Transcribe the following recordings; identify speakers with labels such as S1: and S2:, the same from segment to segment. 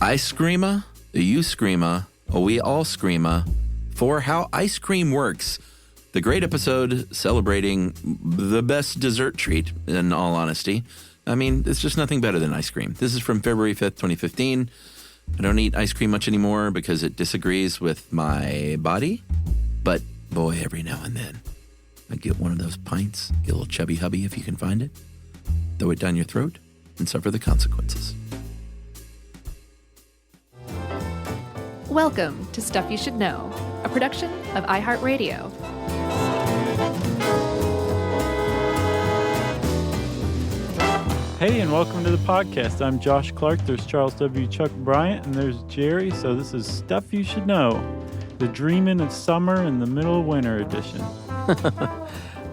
S1: I screama, you screama, we all screama for how ice cream works. The great episode celebrating the best dessert treat, in all honesty. I mean, it's just nothing better than ice cream. This is from February 5th, 2015. I don't eat ice cream much anymore because it disagrees with my body. But boy, every now and then, I get one of those pints, get a little chubby hubby if you can find it, throw it down your throat, and suffer the consequences.
S2: Welcome to Stuff You Should Know, a production of iHeartRadio.
S3: Hey, and welcome to the podcast. I'm Josh Clark. There's Charles W. Chuck Bryant, and there's Jerry. So this is Stuff You Should Know, the Dreamin' of Summer in the Middle of Winter edition.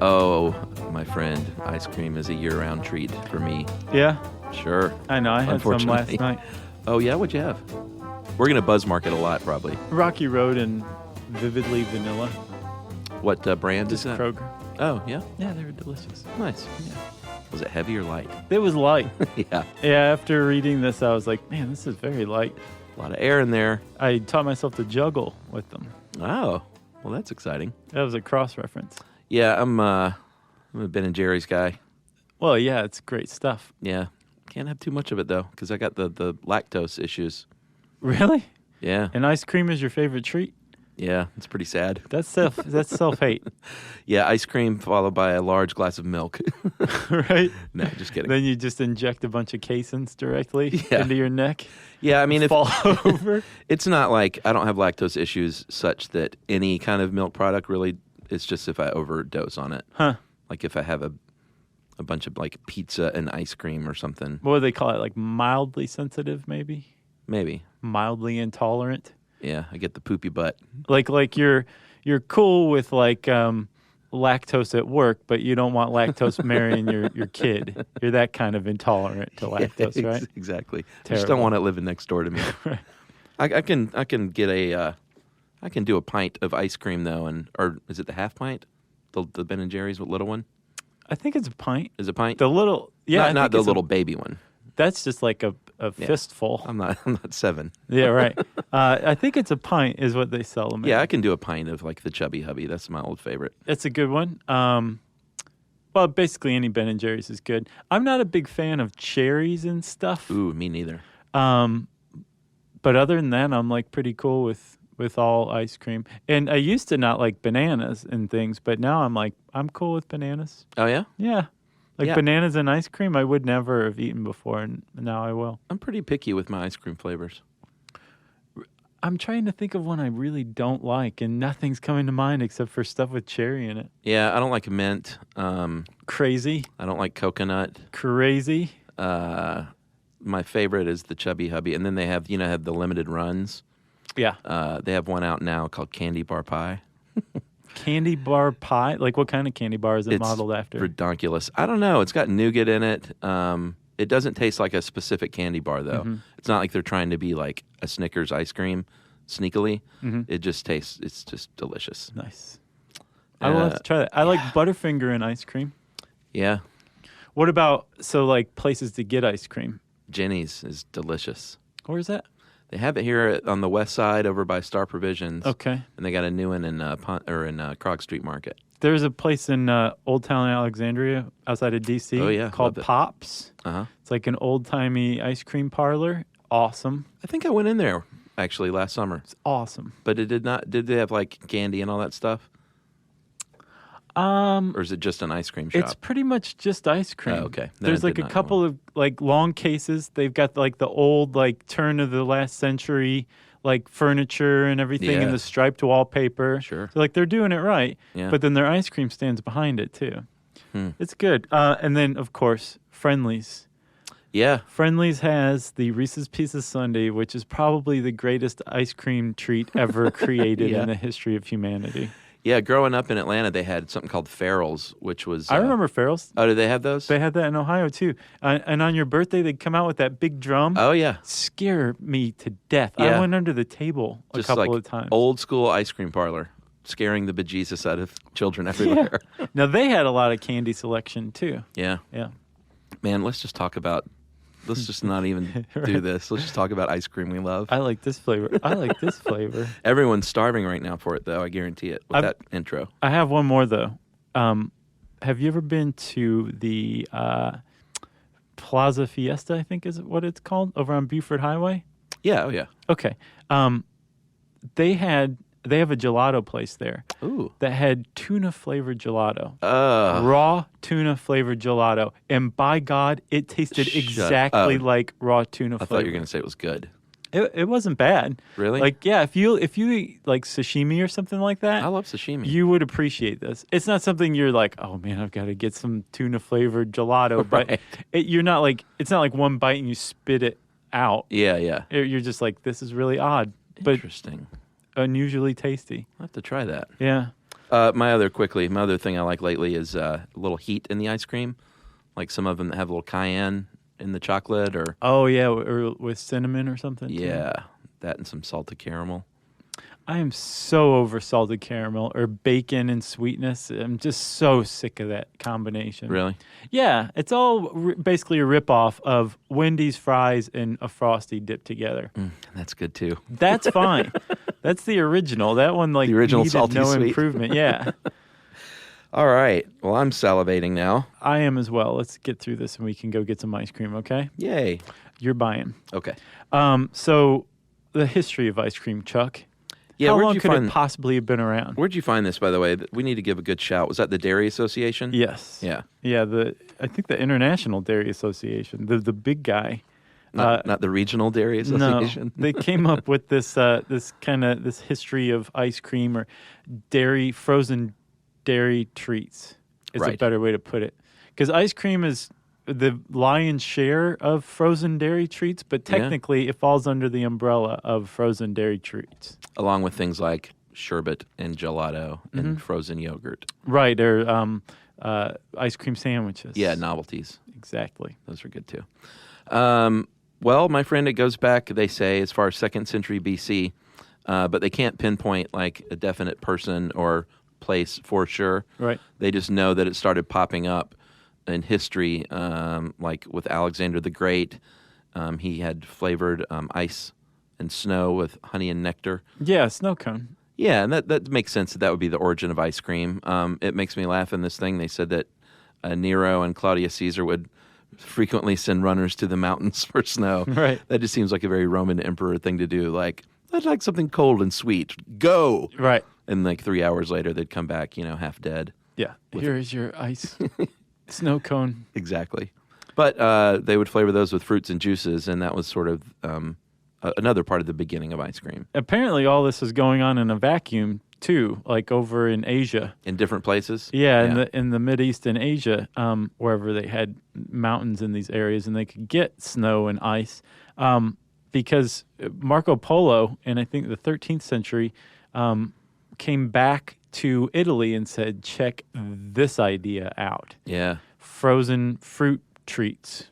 S1: Oh, my friend, ice cream is a year-round treat for me.
S3: Yeah?
S1: Sure.
S3: I know. I had some last night.
S1: Oh, yeah? What'd you have? We're going to buzz market a lot, probably.
S3: Rocky Road and Vividly Vanilla.
S1: What brand is that?
S3: Kroger.
S1: Oh, yeah?
S3: Yeah, they were delicious.
S1: Nice.
S3: Yeah.
S1: Was it heavy or light?
S3: It was light.
S1: Yeah.
S3: Yeah, after reading this, I was like, man, this is very light.
S1: A lot of air in there.
S3: I taught myself to juggle with them.
S1: Oh, well, that's exciting.
S3: That was a cross-reference.
S1: Yeah, I'm a Ben and Jerry's guy.
S3: Well, yeah, it's great stuff.
S1: Yeah. Can't have too much of it, though, because I got the lactose issues.
S3: Really?
S1: Yeah.
S3: And ice cream is your favorite treat?
S1: Yeah, it's pretty sad.
S3: That's self-hate.
S1: Yeah, ice cream followed by a large glass of milk.
S3: Right?
S1: No, just kidding.
S3: Then you just inject a bunch of caseins directly into your neck.
S1: Yeah, I mean,
S3: fall over.
S1: It's not like I don't have lactose issues such that any kind of milk product really, it's just if I overdose on it.
S3: Huh.
S1: Like if I have a bunch of like pizza and ice cream or something.
S3: What do they call it? Like mildly sensitive, maybe?
S1: Maybe.
S3: Mildly intolerant?
S1: Yeah, I get the poopy butt.
S3: Like you're cool with like lactose at work, but you don't want lactose marrying your kid. You're that kind of intolerant to lactose,
S1: Yeah,
S3: right?
S1: Exactly.
S3: Terrible.
S1: I just don't want it living next door to me.
S3: Right.
S1: I can get I can do a pint of ice cream though, or is it the half pint? The Ben and Jerry's little one?
S3: I think it's a pint.
S1: Is it a pint?
S3: The little, yeah.
S1: Not the little baby one.
S3: That's just like a fistful.
S1: I'm not 7.
S3: Yeah, right. I think it's a pint is what they sell them.
S1: Yeah, I can do a pint of like the Chubby Hubby. That's my old favorite.
S3: It's a good one. Well, basically any Ben and Jerry's is good. I'm not a big fan of cherries and stuff.
S1: Ooh, me neither.
S3: But other than that, I'm like pretty cool with all ice cream. And I used to not like bananas and things, but now I'm cool with bananas.
S1: Oh yeah?
S3: Yeah. Like bananas and ice cream, I would never have eaten before, and now I will.
S1: I'm pretty picky with my ice cream flavors.
S3: I'm trying to think of one I really don't like, and nothing's coming to mind except for stuff with cherry in it.
S1: Yeah, I don't like mint.
S3: Crazy.
S1: I don't like coconut.
S3: Crazy.
S1: My favorite is the Chubby Hubby, and then they have have the limited runs.
S3: Yeah.
S1: They have one out now called Candy Bar Pie.
S3: Candy bar pie? Like what kind of candy bar is it modeled after?
S1: Ridiculous. I don't know. It's got nougat in it. It doesn't taste like a specific candy bar, though. Mm-hmm. It's not like they're trying to be like a Snickers ice cream sneakily. Mm-hmm. It just tastes, it's just delicious.
S3: Nice. I will have to try that. I like Butterfinger in ice cream.
S1: Yeah.
S3: What about, like places to get ice cream?
S1: Jenny's is delicious.
S3: Where's that?
S1: They have it here on the west side over by Star Provisions.
S3: Okay.
S1: And they got a new one in Krog Street Market.
S3: There's a place in Old Town Alexandria outside of D.C. Called Pops. Uh-huh. It's like an old-timey ice cream parlor. Awesome.
S1: I think I went in there, actually, last summer.
S3: It's awesome.
S1: But it did they have, like, candy and all that stuff? Or is it just an ice cream shop?
S3: It's pretty much just ice cream.
S1: Oh, okay.
S3: There's like a couple of like long cases. They've got like the old like turn of the last century like furniture and everything and the striped wallpaper.
S1: Sure.
S3: So like they're doing it right.
S1: Yeah.
S3: But then their ice cream stands behind it too. It's good. And then of course Friendly's.
S1: Yeah.
S3: Friendly's has the Reese's Pieces Sundae, which is probably the greatest ice cream treat ever created in the history of humanity.
S1: Yeah, growing up in Atlanta, they had something called Farrell's, which was...
S3: I remember Farrell's.
S1: Oh, did they have those?
S3: They had that in Ohio, too. And on your birthday, they'd come out with that big drum.
S1: Oh, yeah.
S3: Scare me to death.
S1: Yeah.
S3: I went under the table a couple of times.
S1: Old school ice cream parlor, scaring the bejesus out of children everywhere.
S3: Now, they had a lot of candy selection, too.
S1: Yeah.
S3: Yeah.
S1: Man, let's just talk about Let's just not even do this. Let's just talk about ice cream we love.
S3: I like this flavor. I like this flavor.
S1: Everyone's starving right now for it, though. I guarantee it with that intro.
S3: I have one more, though. Have you ever been to the Plaza Fiesta, I think is what it's called, over on Buford Highway?
S1: Yeah, oh yeah.
S3: Okay. They have a gelato place there.
S1: Ooh.
S3: That had tuna-flavored gelato. Raw tuna-flavored gelato. And by God, it tasted exactly like raw tuna flavor.
S1: I thought you were going to say it was good.
S3: It wasn't bad.
S1: Really?
S3: Like, yeah, if you eat like sashimi or something like that,
S1: I love sashimi.
S3: You would appreciate this. It's not something you're like, oh man, I've got to get some tuna flavored gelato.
S1: Right.
S3: But it's not like one bite and you spit it out.
S1: Yeah, yeah.
S3: You're just like, this is really odd, but
S1: interesting,
S3: unusually tasty.
S1: I'll have to try that.
S3: Yeah.
S1: My other thing I like lately is a little heat in the ice cream. Like some of them that have a little cayenne in the chocolate, or
S3: or with cinnamon or something.
S1: Yeah, that and some salted caramel.
S3: I am so over salted caramel or bacon and sweetness. I'm just so sick of that combination.
S1: Really?
S3: Yeah, it's all basically a ripoff of Wendy's fries and a Frosty dipped together.
S1: That's good too.
S3: That's fine. That's the original. That one, like,
S1: the original
S3: needed
S1: salty
S3: no
S1: sweet.
S3: Improvement. Yeah.
S1: All right. Well, I'm salivating now.
S3: I am as well. Let's get through this and we can go get some ice cream, okay?
S1: Yay.
S3: You're buying.
S1: Okay.
S3: So the history of ice cream, Chuck.
S1: Yeah,
S3: how long could it possibly have been around?
S1: Where'd you find this, by the way? We need to give a good shout. Was that the Dairy Association?
S3: Yes.
S1: Yeah.
S3: Yeah, I think the International Dairy Association, the big guy.
S1: Not the Regional Dairy Association?
S3: No, they came up with this history of ice cream or frozen dairy treats is a better way to put it. Because ice cream is the lion's share of frozen dairy treats, but technically it falls under the umbrella of frozen dairy treats.
S1: Along with things like sherbet and gelato and frozen yogurt.
S3: Right, or ice cream sandwiches.
S1: Yeah, novelties.
S3: Exactly.
S1: Those are good too. Well, my friend, it goes back, they say, as far as 2nd century BC, but they can't pinpoint like a definite person or place for sure.
S3: Right.
S1: They just know that it started popping up in history, like with Alexander the Great. He had flavored ice and snow with honey and nectar.
S3: Yeah, snow cone.
S1: Yeah, and that makes sense that would be the origin of ice cream. It makes me laugh in this thing. They said that Nero and Claudius Caesar would frequently send runners to the mountains for snow.
S3: Right.
S1: That just seems like a very Roman emperor thing to do. Like, I'd like something cold and sweet. Go!
S3: Right.
S1: And like 3 hours later, they'd come back, half dead.
S3: Yeah. Here is your ice snow cone.
S1: Exactly. But they would flavor those with fruits and juices, and that was sort of another part of the beginning of ice cream.
S3: Apparently, all this is going on in a vacuum, too, like over in Asia.
S1: In different places?
S3: Yeah. In the Mideast and Asia, wherever they had mountains in these areas, and they could get snow and ice. Because Marco Polo, in I think the 13th century, came back to Italy and said, check this idea out.
S1: Yeah.
S3: Frozen fruit treats.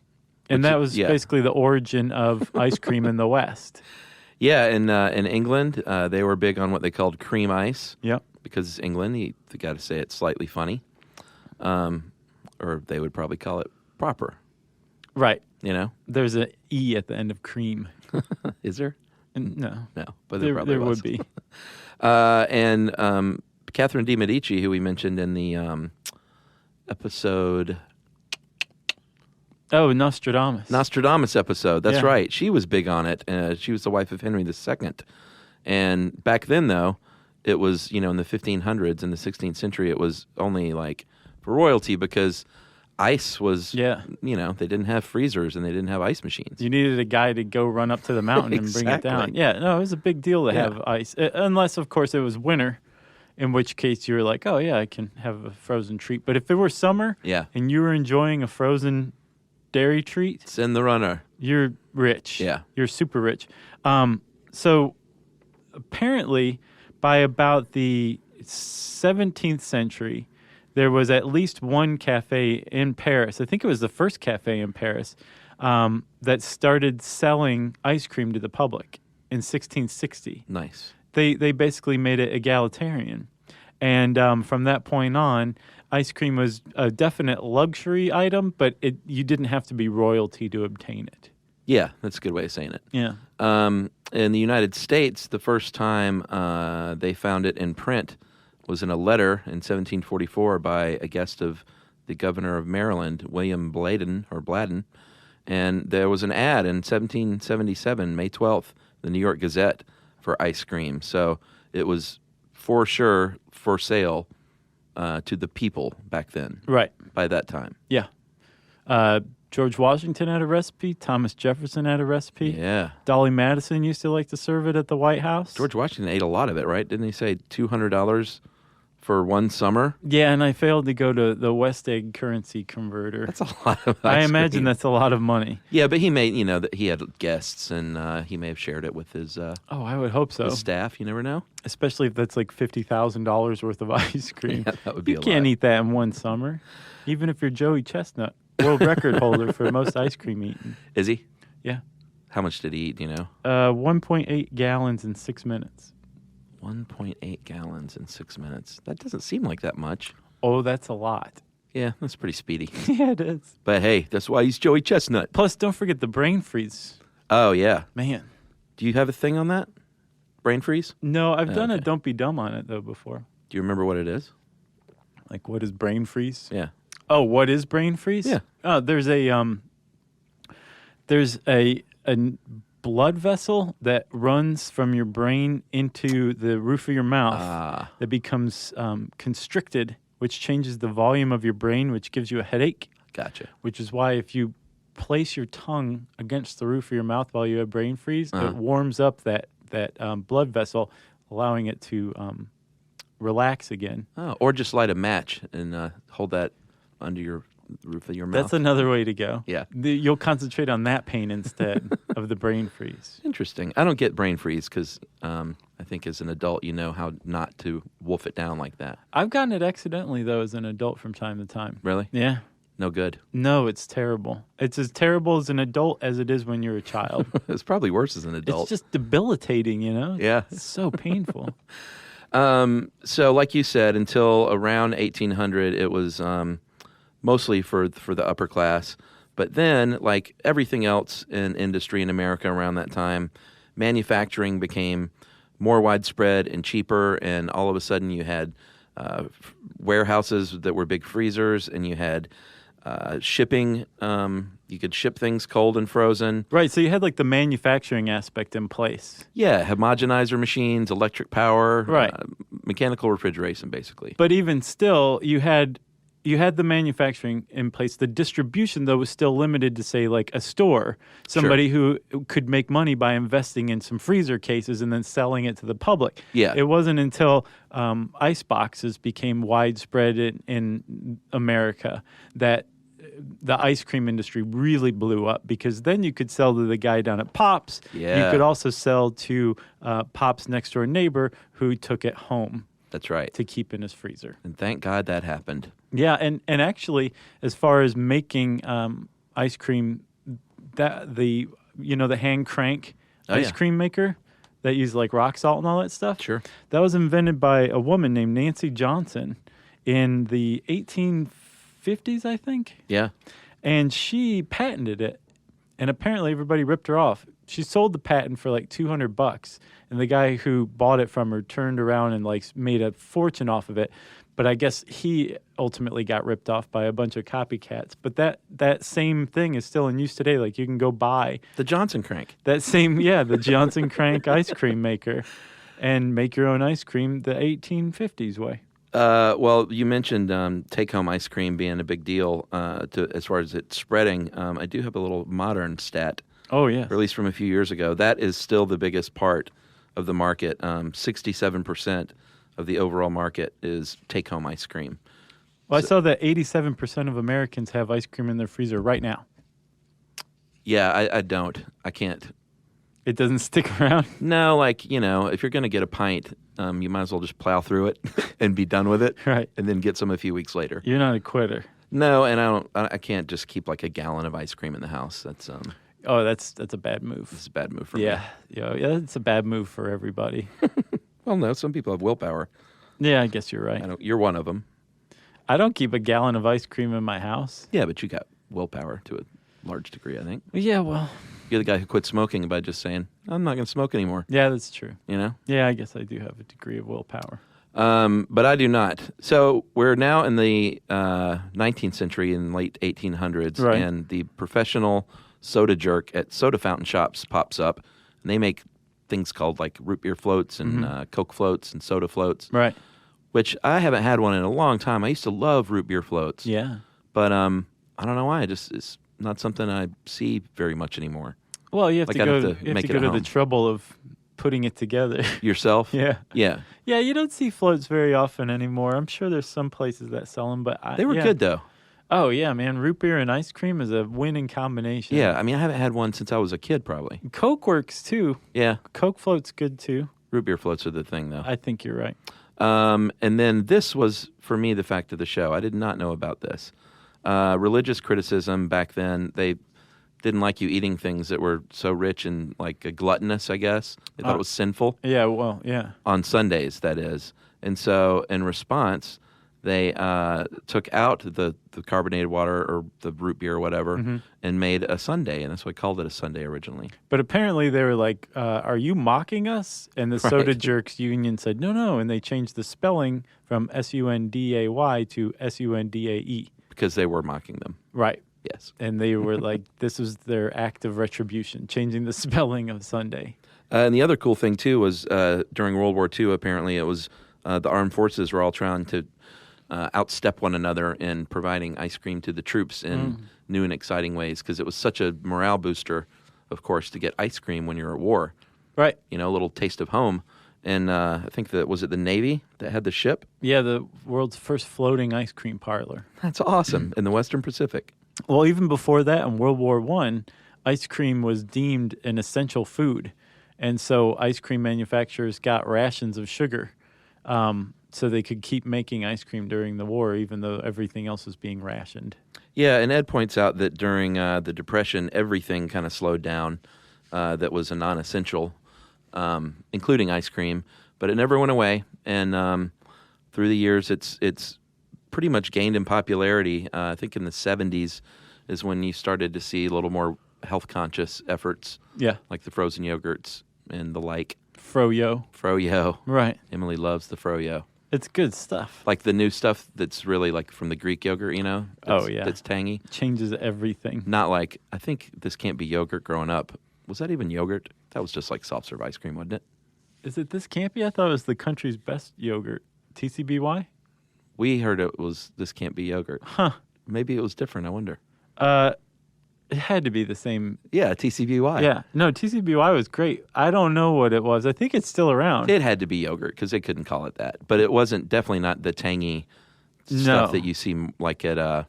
S3: And that was basically the origin of ice cream in the West.
S1: Yeah, in England, they were big on what they called cream ice.
S3: Yep.
S1: Because it's England, you got to say it's slightly funny. Or they would probably call it proper.
S3: Right.
S1: There's
S3: an E at the end of cream.
S1: Is there?
S3: No.
S1: No, but there probably
S3: would be.
S1: And Catherine de' Medici, who we mentioned in the episode...
S3: Oh, Nostradamus
S1: episode. That's right. She was big on it. She was the wife of Henry II. And back then, though, it was, in the 1500s, in the 16th century, it was only like for royalty because ice was, they didn't have freezers and they didn't have ice machines.
S3: You needed a guy to go run up to the mountain and bring it down. Yeah, no, it was a big deal to have ice. Unless, of course, it was winter, in which case you were like, oh, yeah, I can have a frozen treat. But if it were summer and you were enjoying a frozen dairy treat,
S1: send the runner.
S3: You're rich.
S1: Yeah.
S3: You're super rich. So apparently by about the 17th century, there was at least one cafe in Paris. I think it was the first cafe in Paris that started selling ice cream to the public in 1660.
S1: Nice.
S3: They basically made it egalitarian. And from that point on, ice cream was a definite luxury item, but you didn't have to be royalty to obtain it.
S1: Yeah, that's a good way of saying it.
S3: Yeah.
S1: In the United States, the first time they found it in print was in a letter in 1744 by a guest of the governor of Maryland, William Bladden. And there was an ad in 1777, May 12th, the New York Gazette, for ice cream. So it was for sure for sale to the people back then.
S3: Right.
S1: By that time.
S3: Yeah. George Washington had a recipe. Thomas Jefferson had a recipe.
S1: Yeah.
S3: Dolly Madison used to like to serve it at the White House.
S1: George Washington ate a lot of it, right? Didn't he say $200 for one summer?
S3: Yeah, and I failed to go to the West Egg currency converter.
S1: That's a lot of ice
S3: I imagine
S1: cream.
S3: that's a lot of money.
S1: Yeah, but he made, that he had guests, and he may have shared it with his
S3: I would hope so.
S1: his staff. You never know.
S3: Especially if that's like $50,000 worth of ice cream.
S1: Yeah, that would be
S3: you
S1: a
S3: can't
S1: lot.
S3: eat that in one summer, even if you're Joey Chestnut, world record holder for most ice cream eaten.
S1: Is he?
S3: Yeah.
S1: How much did he eat, do you know?
S3: 1.8 gallons in 6 minutes.
S1: 1.8 gallons in 6 minutes. That doesn't seem like that much.
S3: Oh, that's a lot.
S1: Yeah, that's pretty speedy.
S3: Yeah, it is.
S1: But hey, that's why he's Joey Chestnut.
S3: Plus, don't forget the brain freeze.
S1: Oh, yeah.
S3: Man.
S1: Do you have a thing on that? Brain freeze?
S3: No, I've done a
S1: Okay.
S3: Don't Be Dumb on it, though, before.
S1: Do you remember what it is?
S3: Like, what is brain freeze?
S1: Yeah.
S3: Oh, what is brain freeze?
S1: Yeah.
S3: Oh, there's a blood vessel that runs from your brain into the roof of your mouth that becomes constricted, which changes the volume of your brain, which gives you a headache.
S1: Gotcha.
S3: Which is why if you place your tongue against the roof of your mouth while you have brain freeze, it warms up that blood vessel, allowing it to relax again.
S1: Oh, or just light a match and hold that under your roof of your mouth.
S3: That's another way to go.
S1: Yeah.
S3: You'll concentrate on that pain instead of the brain freeze.
S1: Interesting. I don't get brain freeze because I think as an adult you know how not to wolf it down like that.
S3: I've gotten it accidentally, though, as an adult from time to time.
S1: Really?
S3: Yeah.
S1: No good.
S3: No, it's terrible. It's as terrible as an adult as it is when you're a child.
S1: It's probably worse as an adult.
S3: It's just debilitating,
S1: Yeah.
S3: It's so painful.
S1: So like you said, until around 1800, it was mostly for the upper class. But then, like everything else in industry in America around that time, manufacturing became more widespread and cheaper, and all of a sudden you had warehouses that were big freezers, and you had shipping. You could ship things cold and frozen.
S3: Right, so you had like the manufacturing aspect in place.
S1: Yeah, homogenizer machines, electric power,
S3: Right.
S1: Mechanical refrigeration, basically.
S3: But even still, you had the manufacturing in place. The distribution, though, was still limited to, say, like a store. Somebody who could make money by investing in some freezer cases and then selling it to the public.
S1: Yeah.
S3: It wasn't until ice boxes became widespread in America that the ice cream industry really blew up, because then you could sell to the guy down at Pop's.
S1: Yeah.
S3: You could also sell to Pop's next door neighbor who took it home
S1: That's right.
S3: to keep in his freezer.
S1: And thank God that happened.
S3: Yeah, and actually, as far as making ice cream, the hand crank ice cream maker that used like rock salt and all that stuff.
S1: Sure.
S3: That was invented by a woman named Nancy Johnson in the 1850s, I think.
S1: Yeah.
S3: And she patented it, and apparently everybody ripped her off. She sold the patent for like $200, and the guy who bought it from her turned around and like made a fortune off of it. But I guess he ultimately got ripped off by a bunch of copycats. But that same thing is still in use today. Like you can go buy
S1: The Johnson crank.
S3: that same, the Johnson Crank ice cream maker and make your own ice cream the 1850s way.
S1: Well, you mentioned take-home ice cream being a big deal as far as it spreading. I do have a little modern stat,
S3: Oh, yeah.
S1: or at least from a few years ago. That is still the biggest part of the market. 67% of the overall market is take-home ice cream.
S3: Well, I saw that 87% of Americans have ice cream in their freezer right now.
S1: Yeah, I don't. I can't.
S3: It doesn't stick around.
S1: No, like, if you're going to get a pint, you might as well just plow through it and be done with it.
S3: Right.
S1: And then get some a few weeks later.
S3: You're not a quitter.
S1: No, and I can't just keep like a gallon of ice cream in the house. That's
S3: Oh, that's a bad move.
S1: it's a bad move for me.
S3: Yeah, it's a bad move for everybody.
S1: Well, no, some people have willpower.
S3: Yeah, I guess you're right.
S1: You're one of them.
S3: I don't keep a gallon of ice cream in my house.
S1: Yeah, but you got willpower to a large degree, I think.
S3: Yeah, well.
S1: You're the guy who quit smoking by just saying, I'm not going to smoke anymore.
S3: Yeah, that's true.
S1: You know?
S3: Yeah, I guess I do have a degree of willpower.
S1: But I do not. So we're now in the 19th century, in late 1800s,
S3: right.
S1: And the professional soda jerk at soda fountain shops pops up, and they make things called like root beer floats and Coke floats and soda floats.
S3: Right.
S1: Which I haven't had one in a long time. I used to love root beer floats.
S3: Yeah.
S1: But I don't know why. It's not something I see very much anymore.
S3: Well, you have to go to the
S1: home.
S3: trouble of putting it together.
S1: Yourself?
S3: Yeah.
S1: Yeah.
S3: Yeah, you don't see floats very often anymore. I'm sure there's some places that sell them, but
S1: they were good, though.
S3: Oh, yeah, man. Root beer and ice cream is a winning combination.
S1: Yeah, I mean, I haven't had one since I was a kid, probably.
S3: Coke works, too.
S1: Yeah.
S3: Coke float's good, too.
S1: Root beer floats are the thing, though.
S3: I think you're right.
S1: And then this was, for me, the fact of the show. I did not know about this. Religious criticism back then, they didn't like you eating things that were so rich and like gluttonous, I guess. They thought it was sinful.
S3: Yeah, well, yeah.
S1: On Sundays, that is. And so in response, they took out the carbonated water or the root beer or whatever and made a sundae, and that's why I called it a sundae originally.
S3: But apparently they were like, are you mocking us? And the Soda Jerks Union said, no, and they changed the spelling from Sunday to Sundae.
S1: Because they were mocking them.
S3: Right.
S1: Yes.
S3: And they were like, this was their act of retribution, changing the spelling of Sunday.
S1: And the other cool thing, too, was during World War II, apparently it was the armed forces were all trying to outstep one another in providing ice cream to the troops in new and exciting ways, because it was such a morale booster, of course, to get ice cream when you're at war.
S3: Right.
S1: You know, a little taste of home. And I think was it the Navy that had the ship?
S3: Yeah, the world's first floating ice cream parlor.
S1: That's awesome. In the Western Pacific.
S3: Well, even before that, in World War I, ice cream was deemed an essential food. And so ice cream manufacturers got rations of sugar so they could keep making ice cream during the war, even though everything else was being rationed.
S1: Yeah, and Ed points out that during the Depression, everything kind of slowed down that was a non-essential, including ice cream. But it never went away. And through the years, it's pretty much gained in popularity. I think in the 70s is when you started to see a little more health-conscious efforts.
S3: Yeah.
S1: Like the frozen yogurts and the like.
S3: Froyo.
S1: Froyo.
S3: Right.
S1: Emily loves the Froyo.
S3: It's good stuff.
S1: Like the new stuff that's really like from the Greek yogurt, you know? That's tangy.
S3: Changes everything.
S1: Not like, I think this can't be yogurt growing up. Was that even yogurt? That was just like soft serve ice cream, wasn't it?
S3: Is it this campy? I thought it was the country's best yogurt. TCBY?
S1: We heard it was this can't be yogurt.
S3: Huh.
S1: Maybe it was different, I wonder.
S3: It had to be the same.
S1: Yeah, TCBY.
S3: Yeah. No, TCBY was great. I don't know what it was. I think it's still around.
S1: It had to be yogurt because they couldn't call it that. But it wasn't, definitely not the tangy stuff that you see like at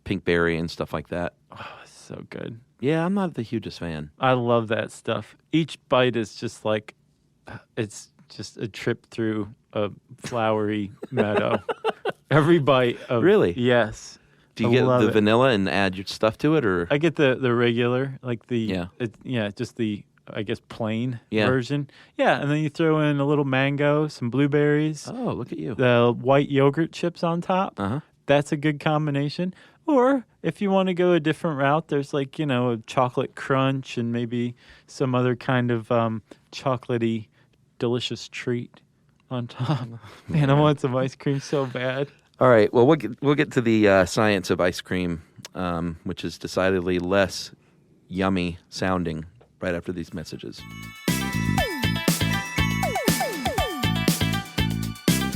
S1: Pinkberry and stuff like that.
S3: Oh, it's so good.
S1: Yeah, I'm not the hugest fan.
S3: I love that stuff. Each bite is just like, it's just a trip through a flowery meadow. Every bite of... Really? Yes.
S1: Do you get the vanilla and add your stuff to it, or?
S3: I get the regular, like the... just the, I guess, plain version. Yeah, and then you throw in a little mango, some blueberries.
S1: Oh, look at you.
S3: The white yogurt chips on top.
S1: Uh-huh.
S3: That's a good combination. Or if you want to go a different route, there's like, a chocolate crunch and maybe some other kind of chocolatey, delicious treat on top. Man, I want some ice cream so bad.
S1: All right. Well, we'll get to the science of ice cream, which is decidedly less yummy sounding right after these messages.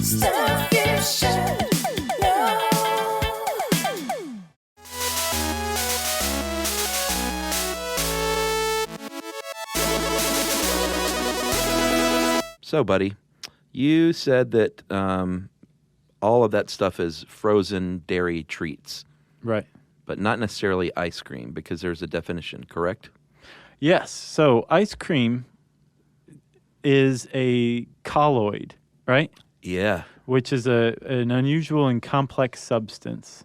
S4: Stuff you should know.
S1: So, buddy, you said that all of that stuff is frozen dairy treats.
S3: Right.
S1: But not necessarily ice cream, because there's a definition, correct?
S3: Yes. So ice cream is a colloid, right?
S1: Yeah.
S3: Which is an unusual and complex substance.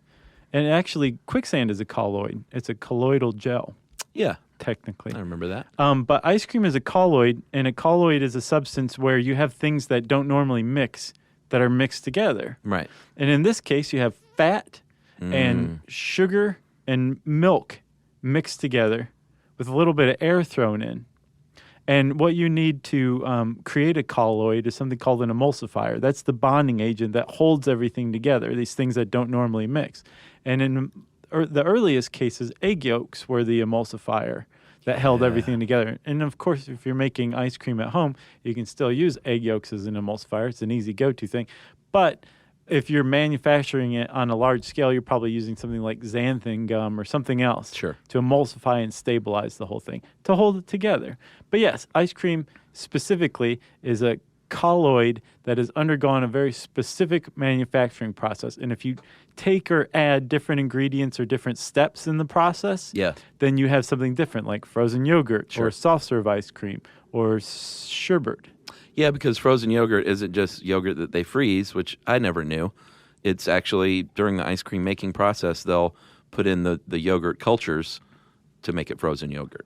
S3: And actually, quicksand is a colloid. It's a colloidal gel.
S1: Yeah.
S3: Technically.
S1: I remember that.
S3: But ice cream is a colloid, and a colloid is a substance where you have things that don't normally mix that are mixed together.
S1: Right.
S3: And in this case, you have fat and sugar and milk mixed together with a little bit of air thrown in. And what you need to create a colloid is something called an emulsifier. That's the bonding agent that holds everything together, these things that don't normally mix. And in the earliest cases, egg yolks were the emulsifier that held everything together. And of course, if you're making ice cream at home, you can still use egg yolks as an emulsifier. It's an easy go-to thing. But if you're manufacturing it on a large scale, you're probably using something like xanthan gum or something else to emulsify and stabilize the whole thing, to hold it together. But yes, ice cream specifically is a colloid that has undergone a very specific manufacturing process. And if you take or add different ingredients or different steps in the process, then you have something different, like frozen yogurt or soft serve ice cream or sherbet.
S1: Yeah, because frozen yogurt isn't just yogurt that they freeze, which I never knew. It's actually, during the ice cream making process, they'll put in the yogurt cultures to make it frozen yogurt.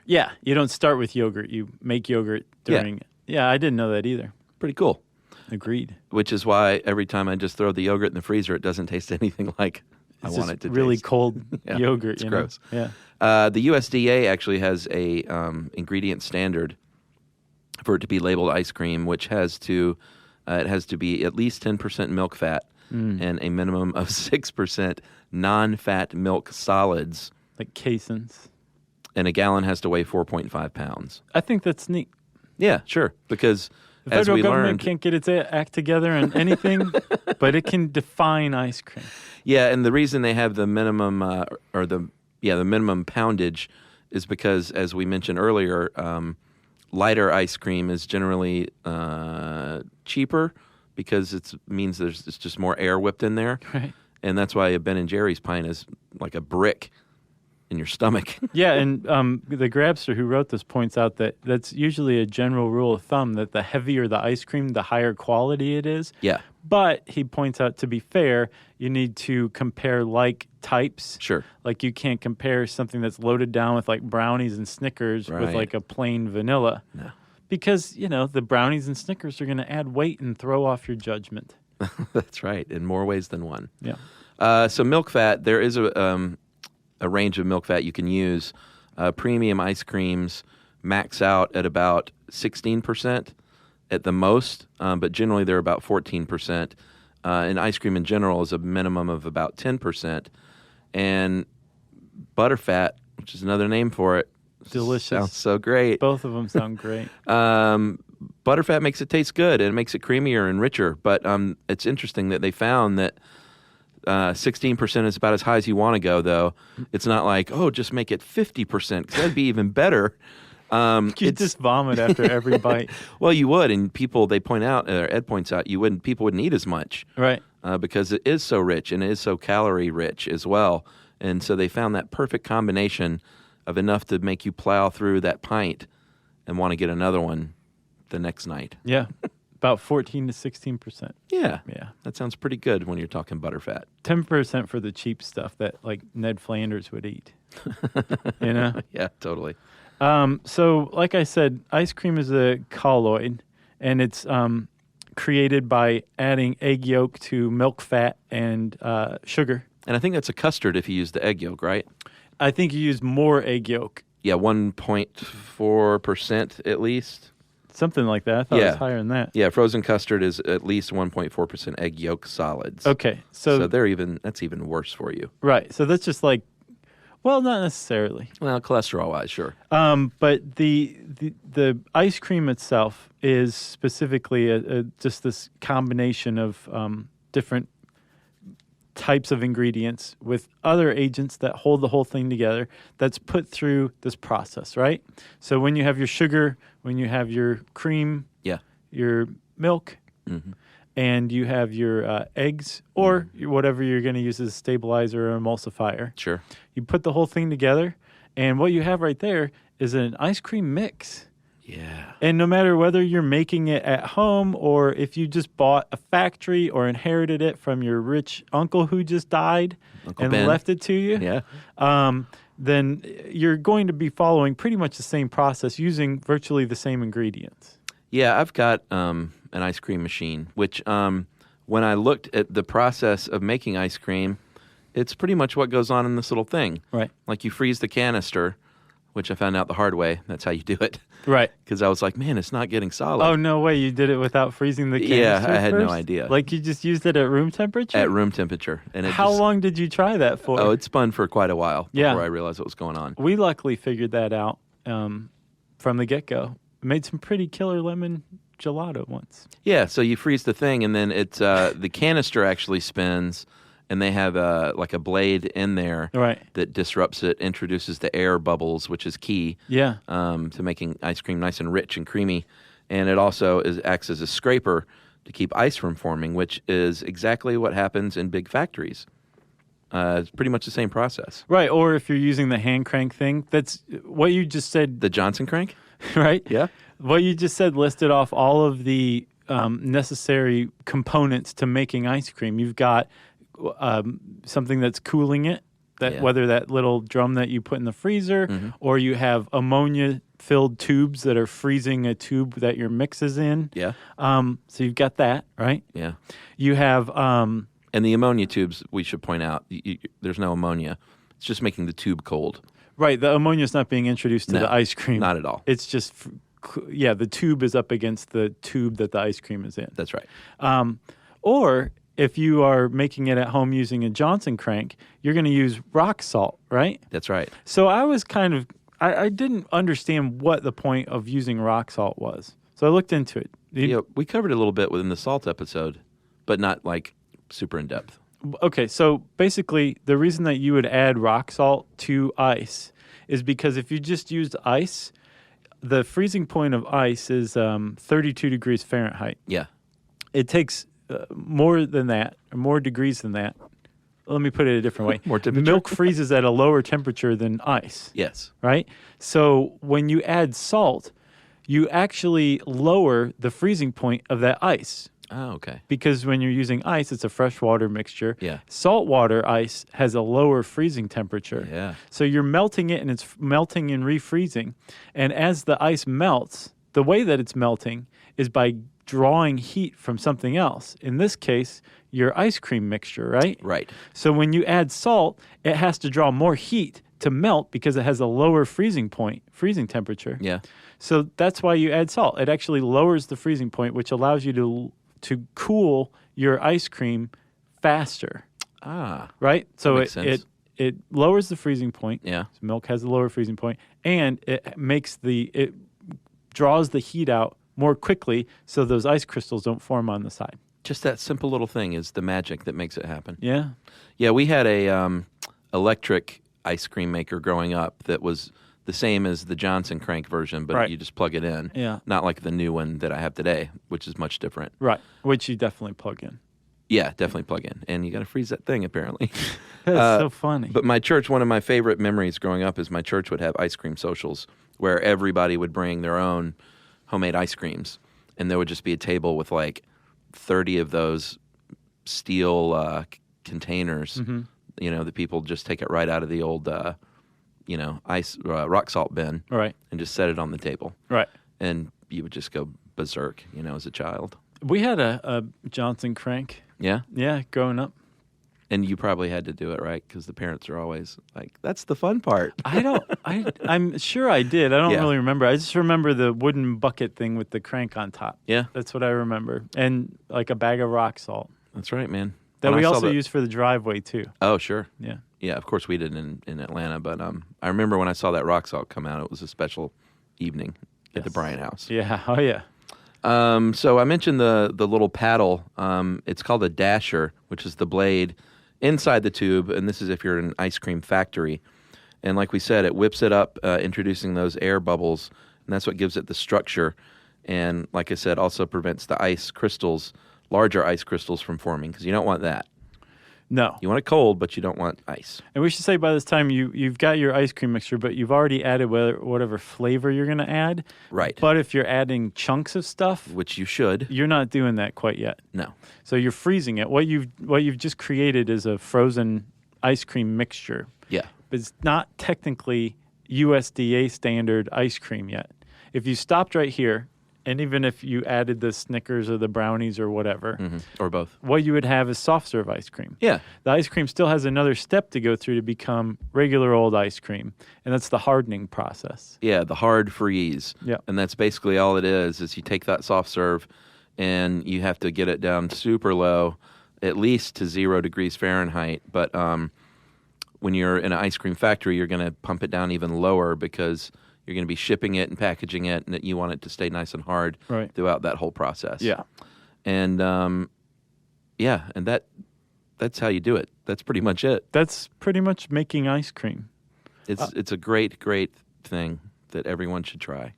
S3: Yeah, you don't start with yogurt. You make yogurt during it. Yeah, I didn't know that either.
S1: Pretty cool.
S3: Agreed.
S1: Which is why every time I just throw the yogurt in the freezer, it doesn't taste anything like I want it to
S3: really
S1: taste.
S3: Cold yogurt.
S1: It's gross.
S3: Yeah.
S1: The USDA actually has a ingredient standard for it to be labeled ice cream, which has to be at least 10% milk fat and a minimum of 6% non-fat milk solids.
S3: Like caseins.
S1: And a gallon has to weigh 4.5 pounds.
S3: I think that's neat.
S1: Yeah, sure. Because
S3: the
S1: as
S3: federal
S1: we
S3: government
S1: learned,
S3: can't get its act together on anything, but it can define ice cream.
S1: Yeah, and the reason they have the minimum the minimum poundage is because, as we mentioned earlier, lighter ice cream is generally cheaper because it means it's just more air whipped in there,
S3: right?
S1: And that's why a Ben & Jerry's pint is like a brick in your stomach.
S3: Yeah, and the Grabster who wrote this points out that that's usually a general rule of thumb, that the heavier the ice cream, the higher quality it is.
S1: Yeah.
S3: But he points out, to be fair, you need to compare like types.
S1: Sure.
S3: Like you can't compare something that's loaded down with like brownies and Snickers with like a plain vanilla. No. Because, the brownies and Snickers are going to add weight and throw off your judgment.
S1: That's right, in more ways than one.
S3: Yeah.
S1: So milk fat, there is a range of milk fat you can use. Premium ice creams max out at about 16% at the most, but generally they're about 14%. And ice cream in general is a minimum of about 10%. And butterfat, which is another name for it,
S3: delicious.
S1: Sounds so great.
S3: Both of them sound great.
S1: Butterfat makes it taste good and it makes it creamier and richer. But it's interesting that they found that 16% is about as high as you want to go, though. It's not like, just make it 50%, because that'd be even better.
S3: You'd just vomit after every bite.
S1: Well, you would, and they point out, or Ed points out, people wouldn't eat as much.
S3: Right.
S1: Because it is so rich and it is so calorie rich as well. And so they found that perfect combination of enough to make you plow through that pint and want to get another one the next night.
S3: Yeah. About 14 to 16%.
S1: Yeah.
S3: Yeah.
S1: That sounds pretty good when you're talking butterfat.
S3: 10% for the cheap stuff that like Ned Flanders would eat.
S1: Yeah, totally.
S3: So like I said, ice cream is a colloid, and it's created by adding egg yolk to milk fat and sugar.
S1: And I think that's a custard if you use the egg yolk, right?
S3: I think you use more egg yolk.
S1: Yeah, 1.4% at least.
S3: Something like that. I thought it was higher than that.
S1: Yeah, frozen custard is at least 1.4% egg yolk solids.
S3: Okay, so
S1: that's even worse for you.
S3: Right. So that's just like, well, not necessarily.
S1: Well, cholesterol-wise, sure.
S3: But the ice cream itself is specifically just this combination of different types of ingredients with other agents that hold the whole thing together, that's put through this process, right? So when you have your sugar, when you have your cream, your milk, and you have your eggs or whatever you're going to use as a stabilizer or emulsifier.
S1: Sure.
S3: You put the whole thing together, and what you have right there is an ice cream mix.
S1: Yeah.
S3: And no matter whether you're making it at home or if you just bought a factory or inherited it from your rich uncle who just died and left it to you, then you're going to be following pretty much the same process using virtually the same ingredients.
S1: Yeah, I've got an ice cream machine, which when I looked at the process of making ice cream, it's pretty much what goes on in this little thing.
S3: Right.
S1: Like you freeze the canister, which I found out the hard way. That's how you do it.
S3: Right.
S1: Because I was like, man, it's not getting solid.
S3: Oh, no way. You did it without freezing the canister
S1: Yeah, I had no
S3: first?
S1: idea.
S3: Like you just used it at room temperature?
S1: At room temperature. And
S3: How long did you try that for?
S1: Oh, it spun for quite a while
S3: Yeah.
S1: before I realized what was going on.
S3: We luckily figured that out from the get-go. Made some pretty killer lemon gelato once.
S1: Yeah, so you freeze the thing, and then it's the canister actually spins, and they have like a blade in there
S3: Right.
S1: that disrupts it, introduces the air bubbles, which is key
S3: Yeah.
S1: to making ice cream nice and rich and creamy. And it also acts as a scraper to keep ice from forming, which is exactly what happens in big factories. It's pretty much the same process.
S3: Right, or if you're using the hand crank thing, that's what you just said,
S1: The Johnson crank?
S3: right?
S1: Yeah.
S3: What you just said listed off all of the necessary components to making ice cream. You've got something that's cooling it,
S1: Yeah.
S3: whether that little drum that you put in the freezer,
S1: Mm-hmm.
S3: or you have ammonia-filled tubes that are freezing a tube that your mix is in.
S1: Yeah.
S3: So you've got that, right?
S1: Yeah.
S3: You have...
S1: And the ammonia tubes, we should point out, there's no ammonia. It's just making the tube cold.
S3: Right, the ammonia is not being introduced to
S1: No,
S3: the ice cream.
S1: not at all.
S3: It's just, the tube is up against the tube that the ice cream is in.
S1: That's right.
S3: Or if you are making it at home using a Johnson crank, you're going to use rock salt, right?
S1: That's right.
S3: So I was I didn't understand what the point of using rock salt was. So I looked into it.
S1: Yeah, we covered it a little bit within the salt episode, but not like super in depth.
S3: Okay, so basically the reason that you would add rock salt to ice is because if you just used ice, the freezing point of ice is 32 degrees Fahrenheit.
S1: Yeah.
S3: It takes more than that, or more degrees than that. Let me put it a different way.
S1: More temperature?
S3: Milk freezes at a lower temperature than ice,
S1: Yes.
S3: right? So when you add salt, you actually lower the freezing point of that ice.
S1: Oh, okay.
S3: Because when you're using ice, it's a freshwater mixture.
S1: Yeah.
S3: Saltwater ice has a lower freezing temperature.
S1: Yeah.
S3: So you're melting it and it's melting and refreezing. And as the ice melts, the way that it's melting is by drawing heat from something else. In this case, your ice cream mixture, right?
S1: Right.
S3: So when you add salt, it has to draw more heat to melt because it has a lower freezing temperature.
S1: Yeah.
S3: So that's why you add salt. It actually lowers the freezing point, which allows you to cool your ice cream faster,
S1: Ah.
S3: right? So
S1: makes sense.
S3: it lowers the freezing point.
S1: Yeah.
S3: So milk has a lower freezing point, and it draws the heat out more quickly, so those ice crystals don't form on the side.
S1: Just that simple little thing is the magic that makes it happen.
S3: Yeah.
S1: Yeah, we had a electric ice cream maker growing up that was the same as the Johnson crank version, but
S3: Right.
S1: you just plug it in.
S3: Yeah.
S1: Not like the new one that I have today, which is much different.
S3: Right. Which you definitely plug in.
S1: Yeah, definitely plug in. And you got to freeze that thing, apparently.
S3: That's so funny.
S1: But my church, one of my favorite memories growing up is my church would have ice cream socials where everybody would bring their own homemade ice creams. And there would just be a table with like 30 of those steel containers.
S3: Mm-hmm.
S1: You know, the people just take it right out of the old, ice rock salt bin.
S3: Right.
S1: And just set it on the table.
S3: Right.
S1: And you would just go berserk, as a child.
S3: We had a Johnson crank.
S1: Yeah?
S3: Yeah, growing up.
S1: And you probably had to do it, right? Because the parents are always like, that's the fun part.
S3: I'm sure I did. I don't
S1: Yeah.
S3: really remember. I just remember the wooden bucket thing with the crank on top.
S1: Yeah.
S3: That's what I remember. And like a bag of rock salt
S1: That's right, man.
S3: that
S1: When
S3: we
S1: I saw
S3: also
S1: the-
S3: use for the driveway too.
S1: Oh, sure.
S3: Yeah.
S1: Yeah, of course we did in Atlanta. But I remember when I saw that rock salt come out, it was a special evening at the Bryant house.
S3: Yeah. Oh, yeah.
S1: So I mentioned the little paddle. It's called a dasher, which is the blade inside the tube, and this is if you're in an ice cream factory. And like we said, it whips it up, introducing those air bubbles, and that's what gives it the structure. And like I said, also prevents the larger ice crystals from forming, because you don't want that.
S3: No.
S1: You want it cold, but you don't want ice.
S3: And we should say by this time you've got your ice cream mixture, but you've already added whatever flavor you're going to add.
S1: Right.
S3: But if you're adding chunks of stuff,
S1: Which you should.
S3: you're not doing that quite yet.
S1: No.
S3: So you're freezing it. What you've just created is a frozen ice cream mixture.
S1: Yeah.
S3: But it's not technically USDA standard ice cream yet. If you stopped right here And even if you added the Snickers or the brownies or whatever,
S1: or both,
S3: what you would have is soft serve ice cream.
S1: Yeah.
S3: The ice cream still has another step to go through to become regular old ice cream, and that's the hardening process.
S1: Yeah, the hard freeze.
S3: Yeah.
S1: And that's basically all it is you take that soft serve and you have to get it down super low, at least to 0 degrees Fahrenheit. But when you're in an ice cream factory, you're going to pump it down even lower because you're going to be shipping it and packaging it, and you want it to stay nice and hard throughout that whole process.
S3: Yeah.
S1: And, and that's how you do it. That's pretty much it.
S3: That's pretty much making ice cream.
S1: It's a great, great thing that everyone should try.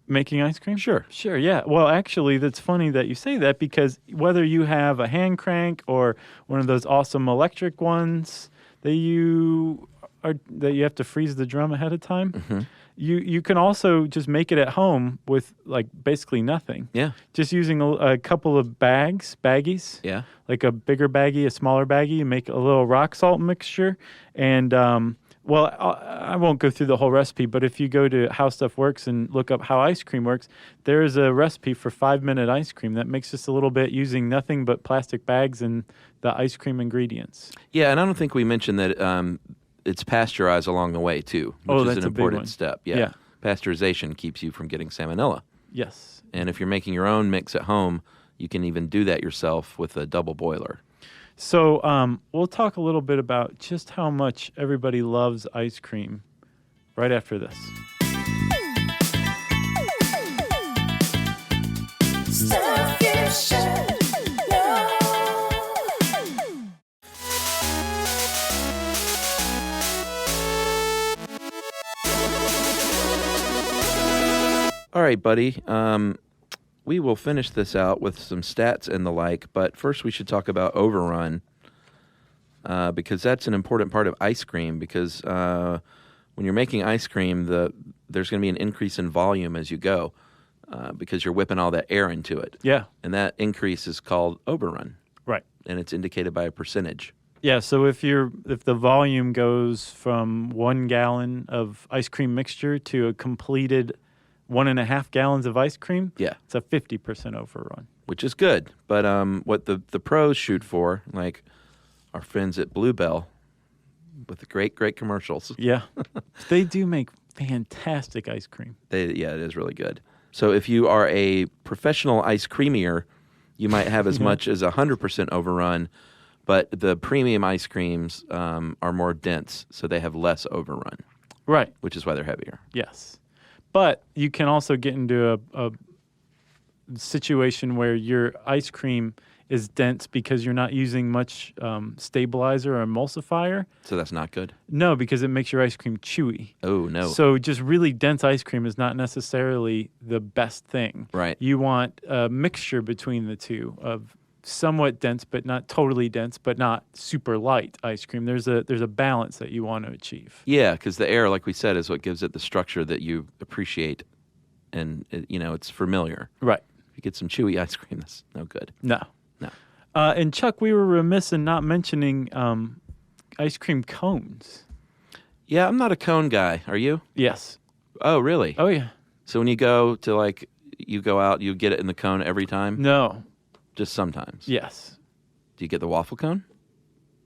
S3: Making ice cream?
S1: Sure.
S3: Sure, yeah. Well, actually, that's funny that you say that because whether you have a hand crank or one of those awesome electric ones that you have to freeze the drum ahead of time, you can also just make it at home with like basically nothing.
S1: Yeah.
S3: Just using a couple of baggies.
S1: Yeah.
S3: Like a bigger baggie, a smaller baggie, you make a little rock salt mixture. And, well, I won't go through the whole recipe, but if you go to How Stuff Works and look up how ice cream works, there is a recipe for 5-minute ice cream that makes just a little bit using nothing but plastic bags and the ice cream ingredients.
S1: Yeah, and I don't think we mentioned that it's pasteurized along the way, too, which is an important step. Yeah. Pasteurization keeps you from getting salmonella.
S3: Yes.
S1: And if you're making your own mix at home, you can even do that yourself with a double boiler.
S3: So we'll talk a little bit about just how much everybody loves ice cream right after this.
S4: Stuff you should know.
S1: All right, buddy. We will finish this out with some stats and the like, but first we should talk about overrun because that's an important part of ice cream because when you're making ice cream, there's going to be an increase in volume as you go because you're whipping all that air into it.
S3: Yeah.
S1: And that increase is called overrun.
S3: Right.
S1: And it's indicated by a percentage.
S3: Yeah, so if the volume goes from 1 gallon of ice cream mixture to a completed 1.5 gallons of ice cream, it's a 50% overrun.
S1: Which is good. But what the pros shoot for, like our friends at Bluebell with the great, great commercials.
S3: Yeah. They do make fantastic ice cream.
S1: It is really good. So if you are a professional ice creamier, you might have as much as 100% overrun, but the premium ice creams are more dense, so they have less overrun.
S3: Right.
S1: Which is why they're heavier.
S3: Yes. But you can also get into a situation where your ice cream is dense because you're not using much stabilizer or emulsifier.
S1: So that's not good?
S3: No, because it makes your ice cream chewy.
S1: Oh, no.
S3: So just really dense ice cream is not necessarily the best thing.
S1: Right.
S3: You want a mixture between the two of somewhat dense, but not totally dense, but not super light ice cream. There's a balance that you want to achieve.
S1: Yeah, because the air, like we said, is what gives it the structure that you appreciate, and it's familiar.
S3: Right.
S1: If you get some chewy ice cream, that's no good.
S3: No.
S1: No.
S3: And Chuck, we were remiss in not mentioning ice cream cones.
S1: Yeah, I'm not a cone guy. Are you?
S3: Yes.
S1: Oh, really?
S3: Oh, yeah.
S1: So when you go to you go out, you get it in the cone every time?
S3: No.
S1: Just sometimes?
S3: Yes.
S1: Do you get the waffle cone?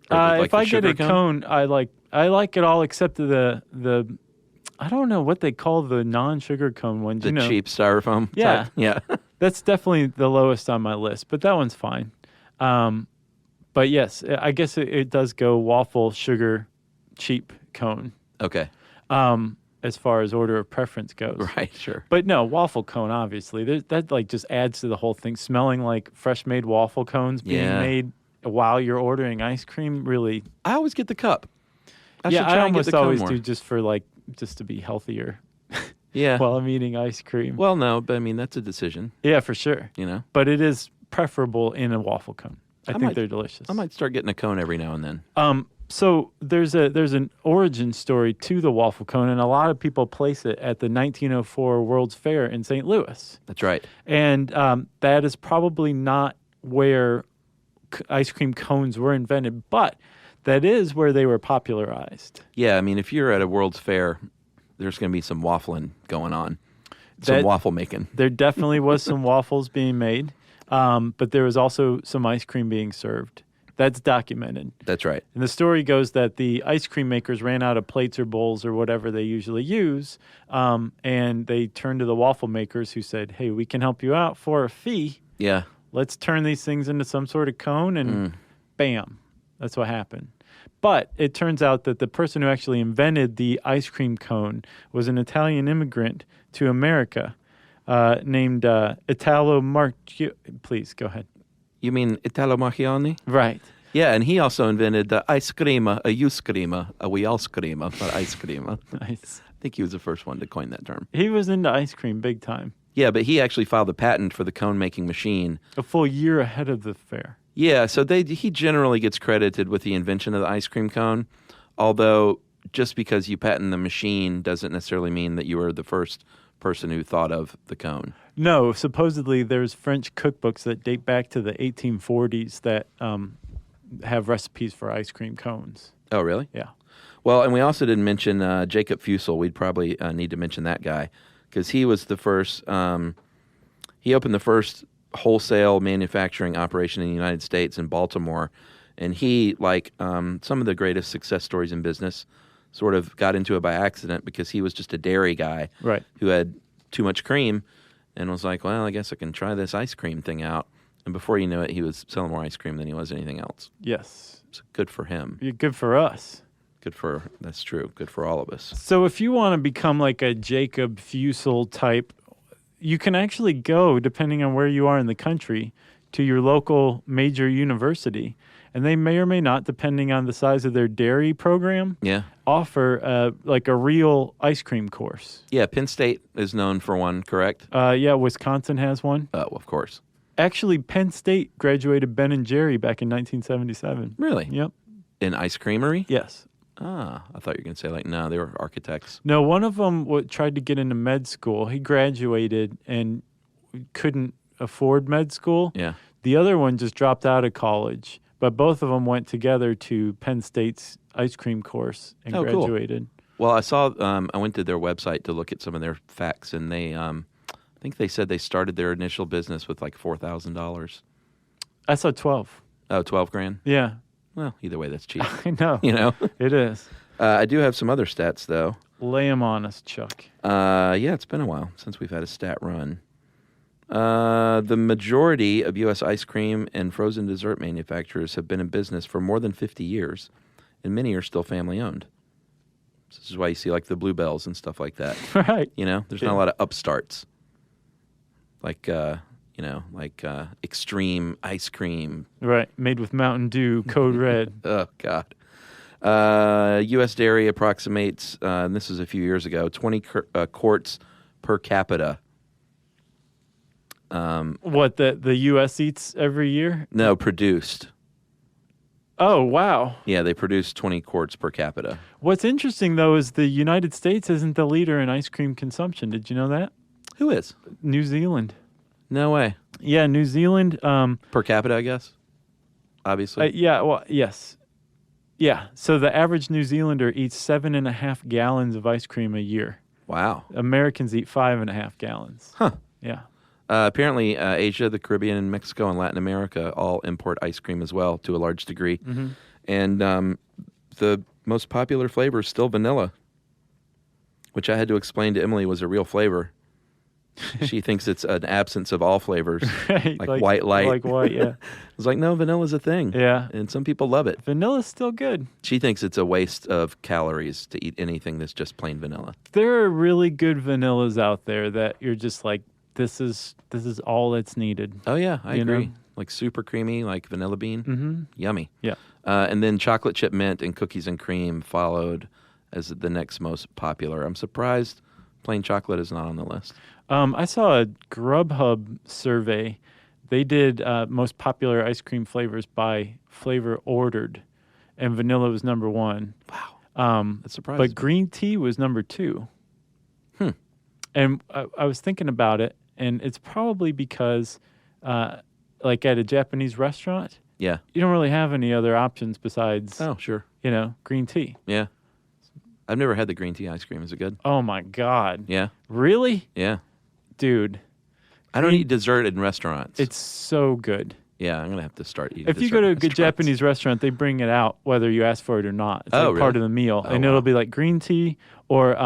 S3: If I get a cone, I like it all except the I don't know what they call the non-sugar cone one.
S1: The cheap styrofoam
S3: Yeah.
S1: type? Yeah.
S3: That's definitely the lowest on my list, but that one's fine. But yes, I guess it does go waffle, sugar, cheap cone.
S1: Okay.
S3: As far as order of preference goes.
S1: Right, sure.
S3: But no, waffle cone, obviously. That just adds to the whole thing. Smelling like fresh-made waffle cones being made while you're ordering ice cream, really.
S1: I always get the cup.
S3: I almost always do just to be healthier.
S1: Yeah.
S3: While I'm eating ice cream.
S1: Well, no, but I mean, that's a decision.
S3: Yeah, for sure. But it is preferable in a waffle cone. I think they're delicious.
S1: I might start getting a cone every now and then.
S3: So there's an origin story to the waffle cone, and a lot of people place it at the 1904 World's Fair in St. Louis.
S1: That's right.
S3: And that is probably not where ice cream cones were invented, but that is where they were popularized.
S1: Yeah, I mean, if you're at a World's Fair, there's going to be some waffling going on. Some waffle making.
S3: There definitely was some waffles being made, but there was also some ice cream being served. That's documented.
S1: That's right.
S3: And the story goes that the ice cream makers ran out of plates or bowls or whatever they usually use, and they turned to the waffle makers who said, hey, we can help you out for a fee.
S1: Yeah.
S3: Let's turn these things into some sort of cone, and bam, that's what happened. But it turns out that the person who actually invented the ice cream cone was an Italian immigrant to America named Italo Marchi. Please, go ahead.
S1: You mean Italo Marchioni?
S3: Right.
S1: Yeah, and he also invented the ice creama, a you screama, a we all screama, but ice creama.
S3: Nice.
S1: I think he was the first one to coin that term.
S3: He was into ice cream big time.
S1: Yeah, but he actually filed the patent for the cone-making machine.
S3: A full year ahead of the fair.
S1: Yeah, so he generally gets credited with the invention of the ice cream cone, although just because you patent the machine doesn't necessarily mean that you were the first person who thought of the cone.
S3: No, supposedly there's French cookbooks that date back to the 1840s that have recipes for ice cream cones.
S1: Oh, really?
S3: Yeah.
S1: Well, and we also didn't mention Jacob Fussell. We'd probably need to mention that guy because he was the first. He opened the first wholesale manufacturing operation in the United States in Baltimore, and he, like some of the greatest success stories in business, sort of got into it by accident because he was just a dairy guy
S3: Right.
S1: who had too much cream and was like, well, I guess I can try this ice cream thing out. And before you knew it, he was selling more ice cream than he was anything else.
S3: Yes.
S1: So good for him.
S3: You're good for us.
S1: That's true. Good for all of us.
S3: So if you want to become like a Jacob Fussell type, you can actually go, depending on where you are in the country, to your local major university. And they may or may not, depending on the size of their dairy program,
S1: Yeah.
S3: offer like a real ice cream course.
S1: Yeah, Penn State is known for one, correct?
S3: Yeah, Wisconsin has one.
S1: Oh, of course.
S3: Actually, Penn State graduated Ben and Jerry back in 1977.
S1: Really?
S3: Yep.
S1: In ice creamery?
S3: Yes.
S1: Ah, I thought you were going to say, like, no, they were architects.
S3: No, one of them tried to get into med school. He graduated and couldn't afford med school.
S1: Yeah.
S3: The other one just dropped out of college. But both of them went together to Penn State's ice cream course and graduated.
S1: Cool. Well, I saw, I went to their website to look at some of their facts, and they, I think they said they started their initial business with like $4,000.
S3: I saw 12.
S1: Oh, 12 grand?
S3: Yeah.
S1: Well, either way, that's cheap.
S3: I know.
S1: You know?
S3: It is.
S1: I do have some other stats, though.
S3: Lay them on us, Chuck.
S1: Yeah, it's been a while since we've had a stat run. The majority of U.S. ice cream and frozen dessert manufacturers have been in business for more than 50 years, and many are still family-owned. This is why you see, like, the Bluebells and stuff like that.
S3: Right.
S1: You know, there's not a lot of upstarts. Like, extreme ice cream.
S3: Right. Made with Mountain Dew, Code Red.
S1: Oh, God. U.S. dairy approximates, and this is a few years ago, 20 quarts per capita.
S3: What, the U.S. eats every year?
S1: No, produced.
S3: Oh, wow.
S1: Yeah, they produce 20 quarts per capita.
S3: What's interesting, though, is the United States isn't the leader in ice cream consumption. Did you know that?
S1: Who is?
S3: New Zealand.
S1: No way.
S3: Yeah, New Zealand.
S1: Per capita, I guess? Obviously.
S3: Yeah, well, yes. Yeah, so the average New Zealander eats 7.5 gallons of ice cream a year.
S1: Wow.
S3: Americans eat 5.5 gallons.
S1: Huh.
S3: Yeah.
S1: Apparently, Asia, the Caribbean, and Mexico and Latin America all import ice cream as well to a large degree.
S3: Mm-hmm.
S1: And the most popular flavor is still vanilla, which I had to explain to Emily was a real flavor. She thinks it's an absence of all flavors,
S3: Right,
S1: like white light.
S3: Like white, yeah.
S1: I was like, no, vanilla's a thing.
S3: Yeah.
S1: And some people love it.
S3: Vanilla's still good.
S1: She thinks it's a waste of calories to eat anything that's just plain vanilla.
S3: There are really good vanillas out there that you're just like, this is all that's needed.
S1: Oh, yeah, I
S3: You
S1: agree.
S3: know?
S1: Like super creamy, like vanilla bean.
S3: Mm-hmm.
S1: Yummy.
S3: Yeah.
S1: And then chocolate chip mint and cookies and cream followed as the next most popular. I'm surprised plain chocolate is not on the list.
S3: I saw a Grubhub survey. They did most popular ice cream flavors by flavor ordered, and vanilla was number one.
S1: Wow. That's surprising.
S3: But green tea was number two. And I was thinking about it, and it's probably because, like at a Japanese restaurant,
S1: Yeah.
S3: you don't really have any other options besides,
S1: Oh, sure.
S3: Green tea.
S1: Yeah. I've never had the green tea ice cream. Is it good?
S3: Oh, my God.
S1: Yeah.
S3: Really?
S1: Yeah.
S3: Dude.
S1: I don't eat dessert in restaurants.
S3: It's so good.
S1: Yeah, I'm going to have to start eating
S3: If you go to a good Japanese restaurant, they bring it out whether you ask for it or not. It's like part of the meal. And it'll be like green tea or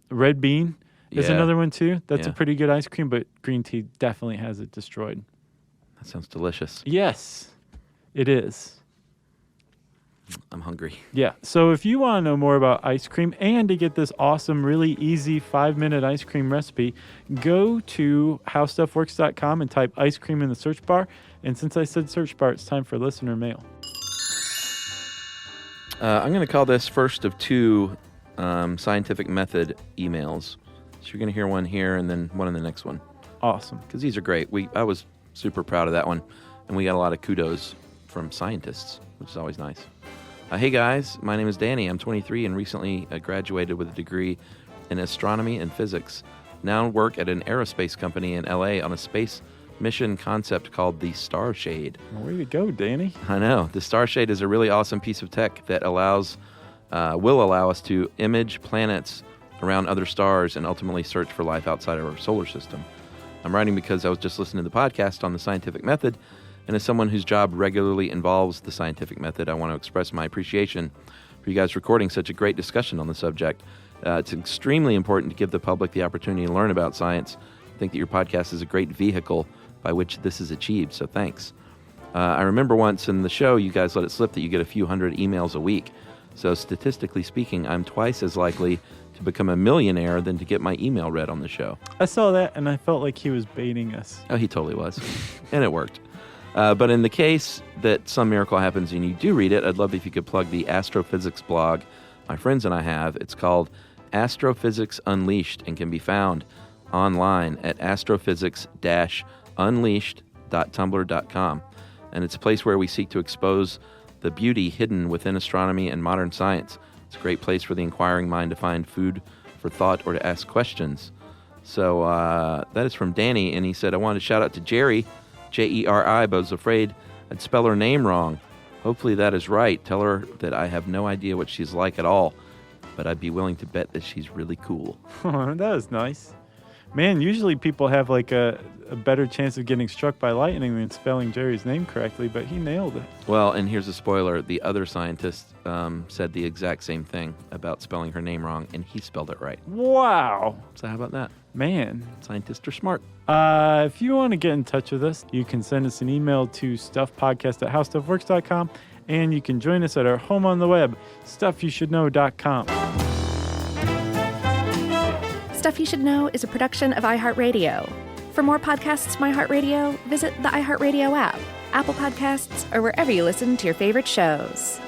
S3: red bean is another one too. That's a pretty good ice cream, but green tea definitely has it destroyed.
S1: That sounds delicious.
S3: Yes, it is.
S1: I'm hungry.
S3: Yeah. So if you want to know more about ice cream and to get this awesome, really easy 5-minute ice cream recipe, go to howstuffworks.com and type ice cream in the search bar. And since I said search bar, it's time for listener mail.
S1: I'm going to call this first of two scientific method emails. So you're going to hear one here and then one in the next one.
S3: Awesome.
S1: Because these are great. I was super proud of that one. And we got a lot of kudos from scientists, which is always nice. Hey guys, my name is Danny. I'm 23 and recently graduated with a degree in astronomy and physics. Now work at an aerospace company in LA on a space mission concept called the Starshade.
S3: Way to go, Danny.
S1: I know. The Starshade is a really awesome piece of tech that will allow us to image planets around other stars and ultimately search for life outside of our solar system. I'm writing because I was just listening to the podcast on the scientific method, and as someone whose job regularly involves the scientific method, I want to express my appreciation for you guys recording such a great discussion on the subject. It's extremely important to give the public the opportunity to learn about science. I think that your podcast is a great vehicle by which this is achieved, so thanks. I remember once in the show, you guys let it slip that you get a few hundred emails a week. So statistically speaking, I'm twice as likely to become a millionaire than to get my email read on the show.
S3: I saw that, and I felt like he was baiting us.
S1: Oh, he totally was. And it worked. But in the case that some miracle happens and you do read it, I'd love if you could plug the astrophysics blog my friends and I have. It's called Astrophysics Unleashed and can be found online at astrophysics-unleashed.tumblr.com. And it's a place where we seek to expose the beauty hidden within astronomy and modern science. It's a great place for the inquiring mind to find food for thought or to ask questions. So that is from Danny, and he said, I wanted to shout out to Jerry, Jeri, but I was afraid I'd spell her name wrong. Hopefully that is right. Tell her that I have no idea what she's like at all, but I'd be willing to bet that she's really cool.
S3: That was nice. Man, usually people have like a better chance of getting struck by lightning than spelling Jerry's name correctly, but he nailed it.
S1: Well, and here's a spoiler. The other scientist said the exact same thing about spelling her name wrong, and he spelled it right.
S3: Wow.
S1: So how about that?
S3: Man.
S1: Scientists are smart.
S3: If you want to get in touch with us, you can send us an email to stuffpodcast@howstuffworks.com, and you can join us at our home on the web, stuffyoushouldknow.com.
S2: Stuff You Should Know is a production of iHeartRadio. For more podcasts from iHeartRadio, visit the iHeartRadio app, Apple Podcasts, or wherever you listen to your favorite shows.